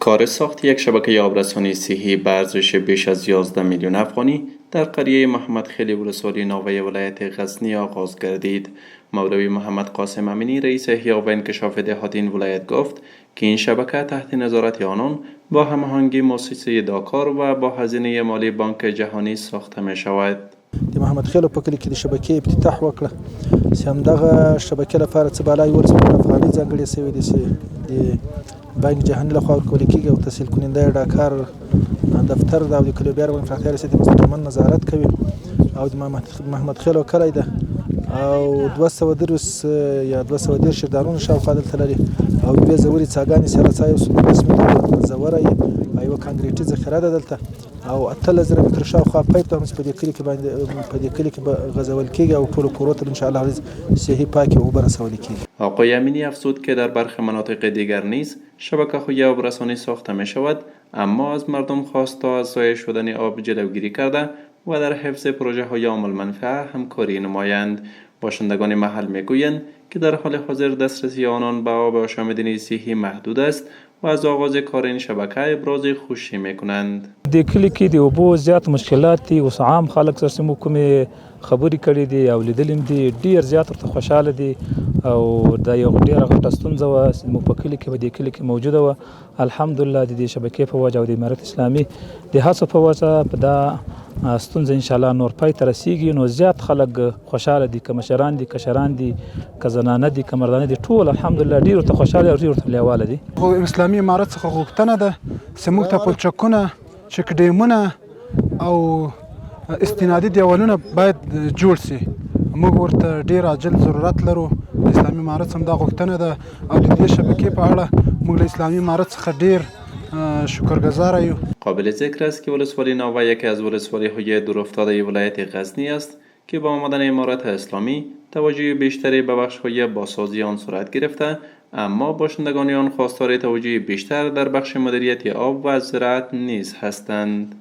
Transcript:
کار ساخت یک شبکه آبرسانی صحی به ارزش بیش از 11 میلیون افغانی در قریه محمد خیلی ولسوالی ناوه ولایت غزنی آغاز گردید. مولوی محمد قاسم امینی رئیس احیا و انکشاف دهات این ولایت گفت که این شبکه تحت نظارت آنان با هماهنگی مؤسسه داکار و با هزینه مالی بانک جهانی ساخته می شود. د محمد خیلو په کلي کې د شبکې افتتاح وکړه چې همدغه شبکې لپاره څه بالای 12 افغانۍ ځانګړې شوې دي چې د بانک جهاني لخوا ورکول کېږي او تسهیل کننده ډاکار دفتر د کلوبیر بانک فراختیا ریاست مستقیما نظارت کوي او د محمد خیلو کلی ده او 230 یا 210 شیردارونه شاوخوا دلته لري او دوه ځوري څاګانې سره ځای او رسمي زوره یو کانکریټي ذخیره ده دلته او 8000 متر شاوخوا پایپ ته په دې کلی کې باندې په دې کلی کې غزول کېږي او ټول کورو ته ان شاء الله صحیح پاکي او برسول کېږي. آقای امینی افزود که در برخی مناطق دیگر نیز شبکه های آبرسانی ساخته می شود، اما از مردم خواست تا از ضایع شدن آب جلوگیری کرده و در حفظ پروژه های عامل منفعه همکاری نمایند. باشندگان محل میگویند که در حال حاضر دسترسی آنان به آب آشامیدنی صحی محدود است و از آغاز کار این شبکه ابراز خوشی میکنند. د کلی کې د اوبو زیات مشکلات دي، اوس عام خلک سره مو کومې خبرې کړې دي او لیدلې دي، ډیر زیات ورته خوشاله دي او دا یو ډیره غټه ستونزه وه زموږ په کلي کې په دې کلي کې موجوده وه. الحمدلله د دې شبکې په وجه او د امارت اسلامي د هڅو په وجه په دا ستونزه انشاءالله نور پای ته رسیږي. نو زیات خلک خوشاله دي، که مشران دي، کشران دي، که زنانه دي، که مردانه دي، ټول الحمدلله ډیر ورته خوشاله او ډیر ورته لیواله دي. اسلامي امارت څخه غوښتنه ده چې موږ ته پلچکونه، چک ډیمونه او استنادي دیوالونه باید جوړ سي. موږ ورته ډیر عاجل ضرورت لرو. اسلامي امارت هم دا غوښتنه ده او د دې شبکې په اړه موږ له اسلامي امارت څخه ډیر شکرگزار یو. قابل ذکر است که ولسوالی ناوه یکی از ولسوالی های دورافتاده ولایت غزنی است که با آمدن امارت اسلامی توجه بیشتری به بخش های بازسازی آن صورت گرفته، اما باشندگان آن خواستار توجه بیشتر در بخش مدیریت آب و زراعت نیز هستند.